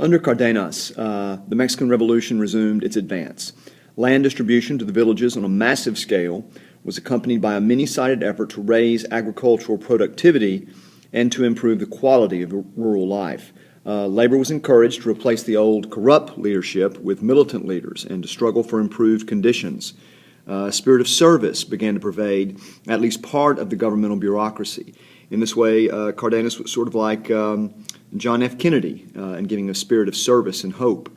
Under Cardenas, the Mexican Revolution resumed its advance. Land distribution to the villages on a massive scale was accompanied by a many-sided effort to raise agricultural productivity and to improve the quality of rural life. Labor was encouraged to replace the old corrupt leadership with militant leaders and to struggle for improved conditions. A spirit of service began to pervade at least part of the governmental bureaucracy. In this way, Cardenas was sort of like John F. Kennedy in giving a spirit of service and hope.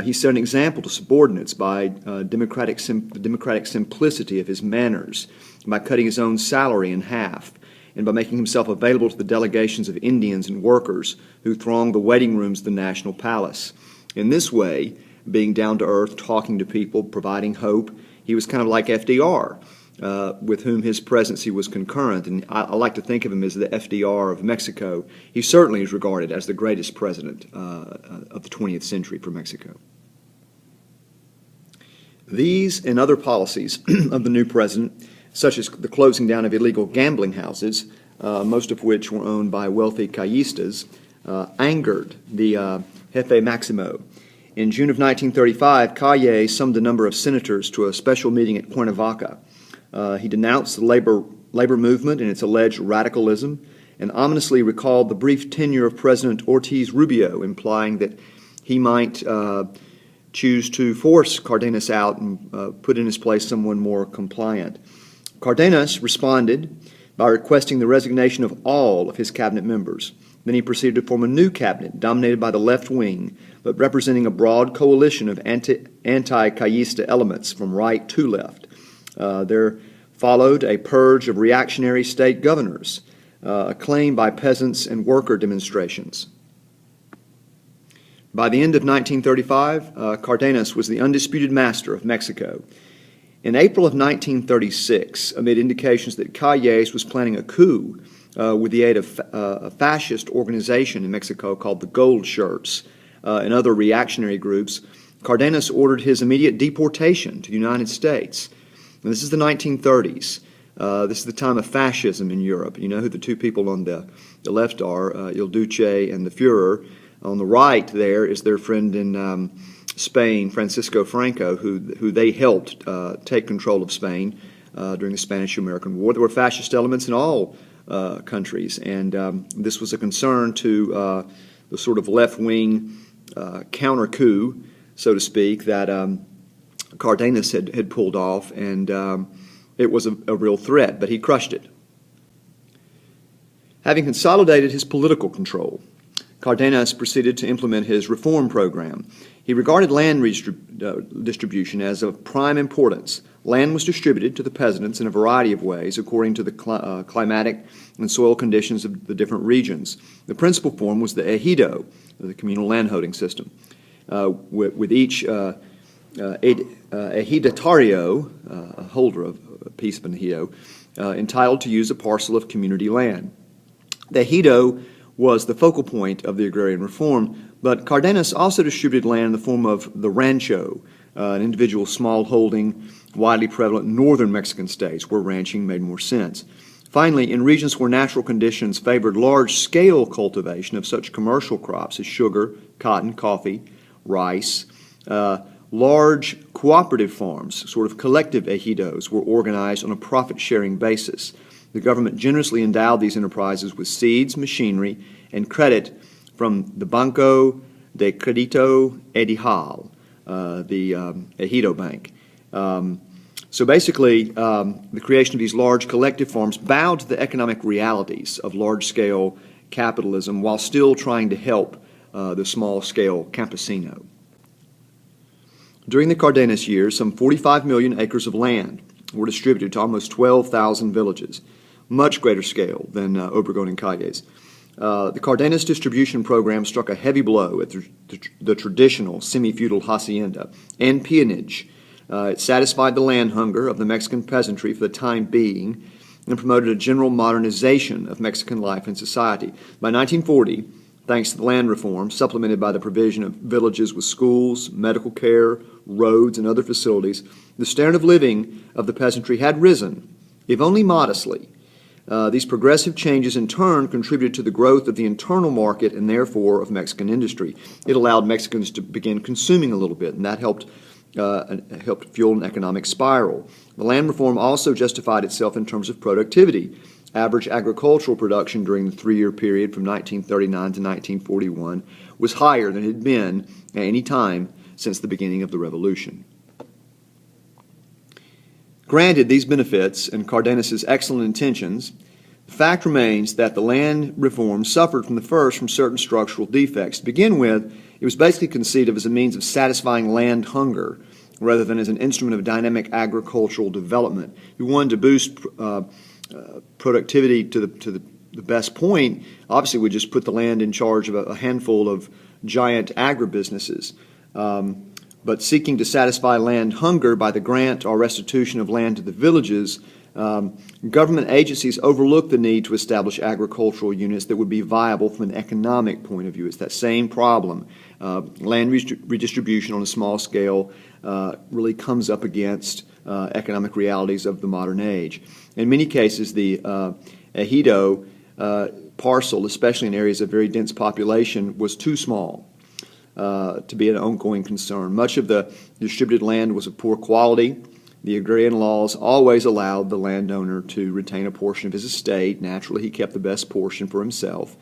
He set an example to subordinates by the democratic simplicity of his manners, by cutting his own salary in half, and by making himself available to the delegations of Indians and workers who thronged the waiting rooms of the National Palace. In this way, being down to earth, talking to people, providing hope, he was kind of like FDR, with whom his presidency was concurrent. And I like to think of him as the FDR of Mexico. He certainly is regarded as the greatest president of the 20th century for Mexico. These and other policies of the new president, such as the closing down of illegal gambling houses, most of which were owned by wealthy callistas, angered the Jefe Maximo. In June of 1935, Calle summoned a number of senators to a special meeting at Cuernavaca. He denounced the labor movement and its alleged radicalism and ominously recalled the brief tenure of President Ortiz Rubio, implying that he might choose to force Cardenas out and put in his place someone more compliant. Cardenas responded by requesting the resignation of all of his cabinet members. Then he proceeded to form a new cabinet dominated by the left wing, but representing a broad coalition of anti-Callista elements from right to left. There followed a purge of reactionary state governors, acclaimed by peasants and worker demonstrations. By the end of 1935, Cardenas was the undisputed master of Mexico. In April of 1936, amid indications that Calles was planning a coup with the aid of a fascist organization in Mexico called the Gold Shirts and other reactionary groups, Cardenas ordered his immediate deportation to the United States. And this is the 1930s. This is the time of fascism in Europe. You know who the two people on the left are, Il Duce and the Fuhrer. On the right there is their friend in Spain, Francisco Franco, who they helped take control of Spain during the Spanish-American War. There were fascist elements in all countries, and this was a concern to the sort of left-wing counter-coup, so to speak, that Cardenas had pulled off, and it was a real threat, but he crushed it. Having consolidated his political control, Cardenas proceeded to implement his reform program. He regarded land distribution as of prime importance. Land was distributed to the peasants in a variety of ways according to the climatic and soil conditions of the different regions. The principal form was the ejido, the communal landholding system, with each ejidatario, a holder of a piece of an ejido, entitled to use a parcel of community land. The ejido was the focal point of the agrarian reform, but Cardenas also distributed land in the form of the rancho, an individual small holding widely prevalent in northern Mexican states where ranching made more sense. Finally, in regions where natural conditions favored large-scale cultivation of such commercial crops as sugar, cotton, coffee, rice, large cooperative farms, sort of collective ejidos, were organized on a profit-sharing basis. The government generously endowed these enterprises with seeds, machinery, and credit from the Banco de Crédito Edihal, the Ejido Bank. So basically, the creation of these large collective farms bowed to the economic realities of large-scale capitalism while still trying to help the small-scale campesino. During the Cardenas years, some 45 million acres of land were distributed to almost 12,000 villages, much greater scale than Obregón and Calles. The Cardenas distribution program struck a heavy blow at the traditional semi-feudal hacienda and peonage. It satisfied the land hunger of the Mexican peasantry for the time being and promoted a general modernization of Mexican life and society. By 1940, thanks to the land reform, supplemented by the provision of villages with schools, medical care, roads, and other facilities, the standard of living of the peasantry had risen, if only modestly, These progressive changes in turn contributed to the growth of the internal market and therefore of Mexican industry. It allowed Mexicans to begin consuming a little bit, and that helped fuel an economic spiral. The land reform also justified itself in terms of productivity. Average agricultural production during the 3-year period from 1939 to 1941 was higher than it had been at any time since the beginning of the Revolution. Granted these benefits and Cardenas' excellent intentions, the fact remains that the land reform suffered from the first from certain structural defects. To begin with, it was basically conceived of as a means of satisfying land hunger rather than as an instrument of dynamic agricultural development. If you wanted to boost productivity to the best point, obviously we just put the land in charge of a handful of giant agribusinesses. But seeking to satisfy land hunger by the grant or restitution of land to the villages, government agencies overlooked the need to establish agricultural units that would be viable from an economic point of view. It's that same problem. Land redistribution on a small scale really comes up against economic realities of the modern age. In many cases, the ejido parcel, especially in areas of very dense population, was too small to be an ongoing concern. Much of the distributed land was of poor quality. The agrarian laws always allowed the landowner to retain a portion of his estate. Naturally, he kept the best portion for himself.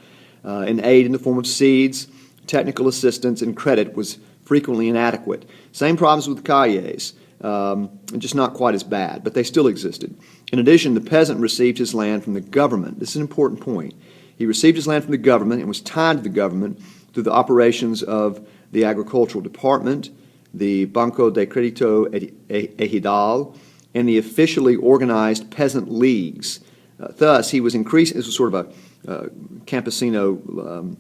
And aid in the form of seeds, technical assistance, and credit was frequently inadequate. Same problems with calles, just not quite as bad, but they still existed. In addition, the peasant received his land from the government. This is an important point. He received his land from the government and was tied to the government through the operations of the agricultural department, the Banco de Crédito Ejidal, and the officially organized peasant leagues. Thus, he was increasing, this was sort of a campesino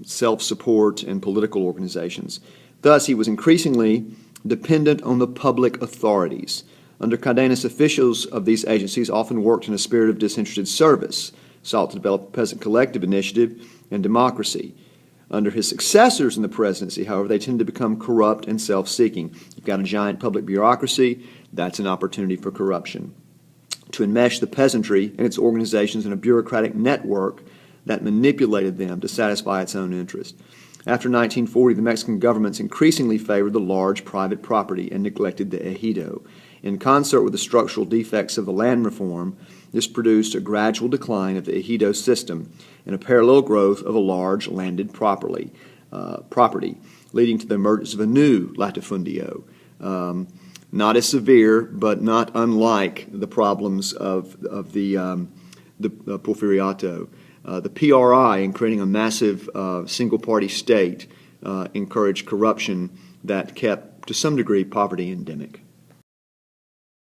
self-support and political organizations. Thus, he was increasingly dependent on the public authorities. Under Cardenas, officials of these agencies often worked in a spirit of disinterested service, sought to develop a peasant collective initiative and democracy. Under his successors in the presidency, however, they tended to become corrupt and self-seeking. You've got a giant public bureaucracy, that's an opportunity for corruption. To enmesh the peasantry and its organizations in a bureaucratic network that manipulated them to satisfy its own interest. After 1940, the Mexican governments increasingly favored the large private property and neglected the ejido. In concert with the structural defects of the land reform, this produced a gradual decline of the ejido system and a parallel growth of a large landed property, leading to the emergence of a new latifundio. Not as severe, but not unlike the problems of the Porfiriato. The PRI, in creating a massive single-party state, encouraged corruption that kept, to some degree, poverty endemic.